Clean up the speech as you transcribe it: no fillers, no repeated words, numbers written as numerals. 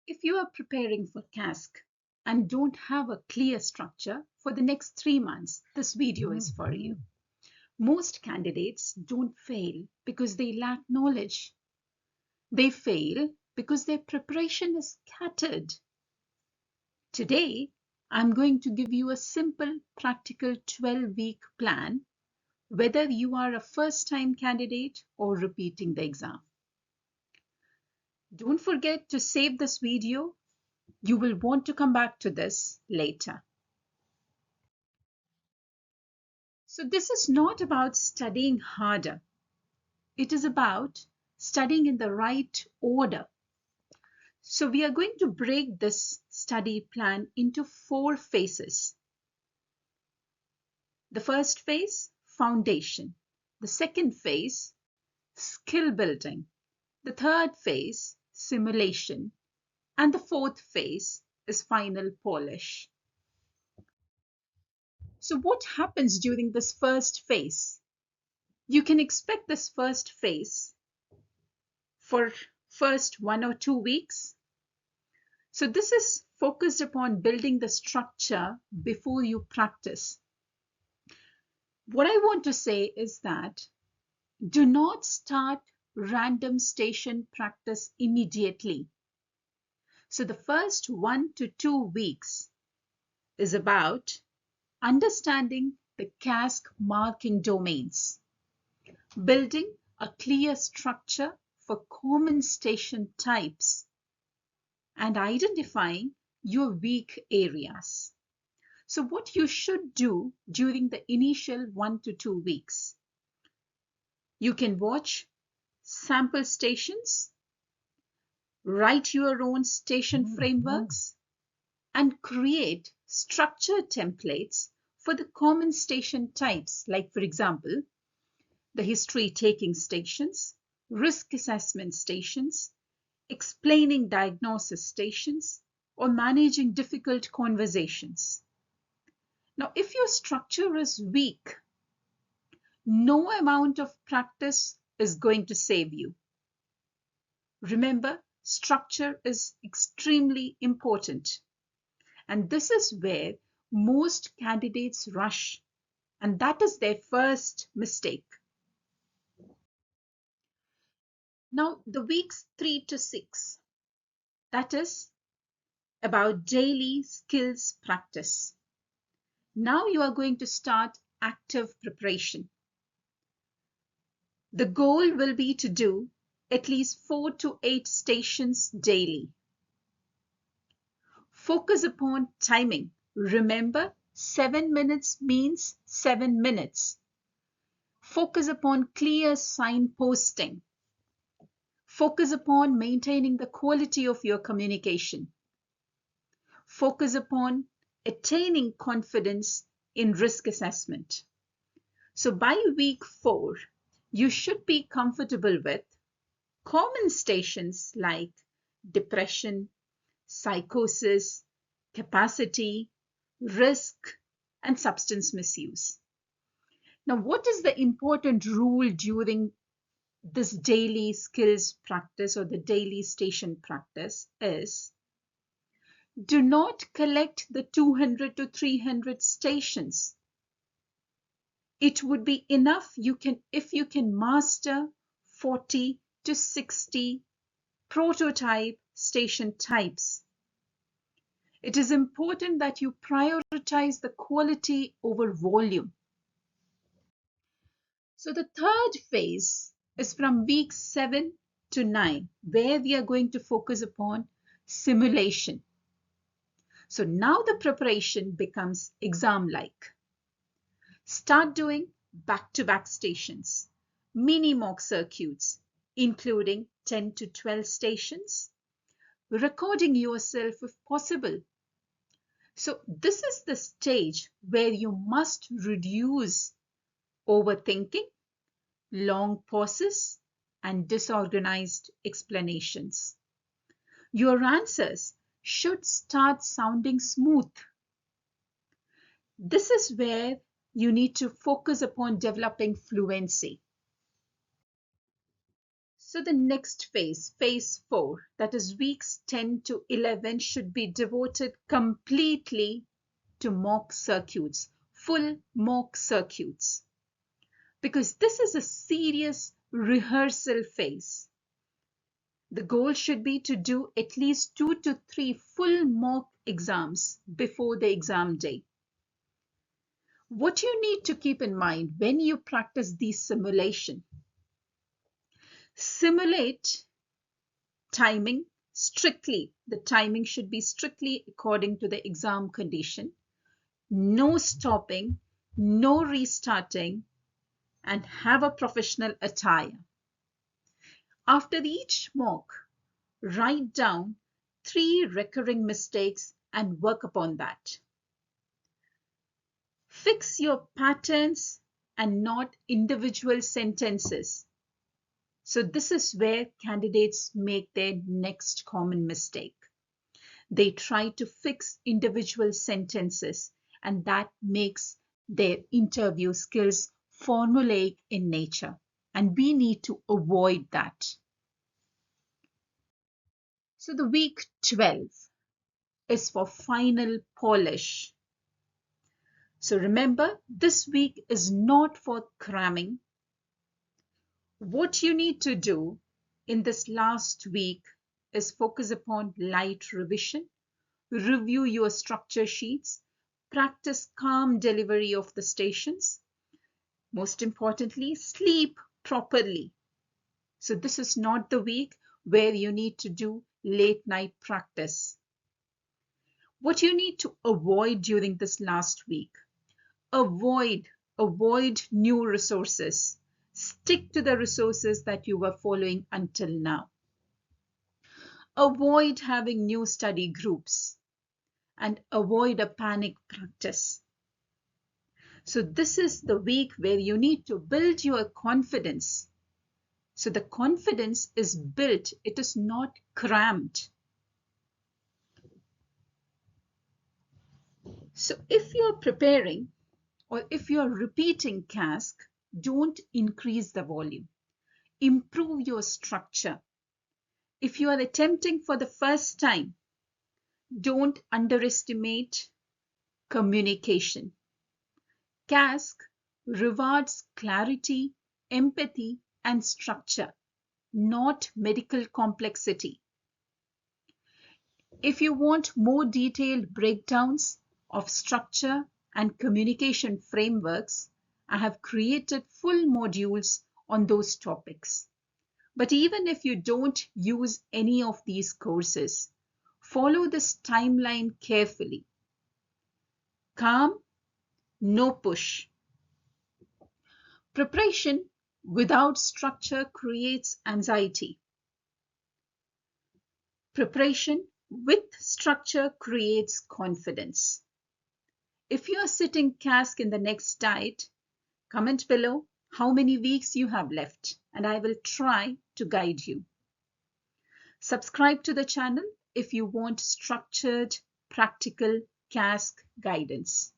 If you are preparing for CASC and don't have a clear structure for the next 3 months, this video is for you. Most candidates don't fail because they lack knowledge. They fail because their preparation is scattered. Today, I'm going to give you a simple, practical 12-week plan, whether you are a first-time candidate or repeating the exam. Don't forget to save this video. You will want to come back to this later. So this is not about studying harder. It is about studying in the right order. So we are going to break this study plan into 4 phases. The first phase, foundation. The second phase, skill building. The third phase, simulation. And the fourth phase is final polish. So what happens during this first phase? You can expect this first phase for first 1 or 2 weeks. So this is focused upon building the structure before you practice. What I want to say is that do not start random station practice immediately. So the first 1 to 2 weeks is about understanding the CASC marking domains, building a clear structure for common station types, and identifying your weak areas. So what you should do during the initial 1 to 2 weeks, you can watch sample stations, write your own station frameworks, and create structured templates for the common station types, like for example, the history taking stations, risk assessment stations, explaining diagnosis stations, or managing difficult conversations. Now, if your structure is weak, no amount of practice is going to save you. Remember, structure is extremely important. And this is where most candidates rush, and that is their first mistake. Now, the weeks 3 to 6, that is about daily skills practice. Now you are going to start active preparation. The goal will be to do at least 4 to 8 stations daily. Focus upon timing. Remember, 7 minutes means 7 minutes. Focus upon clear signposting. Focus upon maintaining the quality of your communication. Focus upon attaining confidence in risk assessment. So by week 4, you should be comfortable with common stations like depression, psychosis, capacity, risk, and substance misuse. Now, what is the important rule during this daily skills practice or the daily station practice is do not collect the 200 to 300 stations. It would be enough if you can master 40 to 60 prototype station types. It is important that you prioritize the quality over volume. So the third phase is from week 7 to 9, where we are going to focus upon simulation. So now the preparation becomes exam-like. Start doing back-to-back stations, mini mock circuits, including 10 to 12 stations, recording yourself if possible. So this is the stage where you must reduce overthinking, long pauses, and disorganized explanations. Your answers should start sounding smooth. This is where you need to focus upon developing fluency. So the next phase, phase 4, that is weeks 10 to 11, should be devoted completely to mock circuits, full mock circuits. Because this is a serious rehearsal phase. The goal should be to do at least 2 to 3 full mock exams before the exam day. What you need to keep in mind when you practice these simulations: simulate timing strictly. The timing should be strictly according to the exam condition. No stopping, no restarting, and have a professional attire. After each mock, write down 3 recurring mistakes and work upon that. Fix your patterns and not individual sentences. So this is where candidates make their next common mistake. They try to fix individual sentences, and that makes their interview skills formulaic in nature. And we need to avoid that. So the week 12 is for final polish. So remember, this week is not for cramming. What you need to do in this last week is focus upon light revision, review your structure sheets, practice calm delivery of the stations. Most importantly, sleep properly. So this is not the week where you need to do late night practice. What you need to avoid during this last week: avoid new resources. Stick to the resources that you were following until now. Avoid having new study groups and avoid a panic practice. So this is the week where you need to build your confidence. So the confidence is built, it is not crammed. So if you're preparing or if you're repeating CASC, don't increase the volume. Improve your structure. If you are attempting for the first time, don't underestimate communication. CASC rewards clarity, empathy, and structure, not medical complexity. If you want more detailed breakdowns of structure and communication frameworks, I have created full modules on those topics. But even if you don't use any of these courses, follow this timeline carefully. Calm, no push. Preparation without structure creates anxiety. Preparation with structure creates confidence. If you are sitting CASC in the next diet, comment below how many weeks you have left, and I will try to guide you. Subscribe to the channel if you want structured, practical CASC guidance.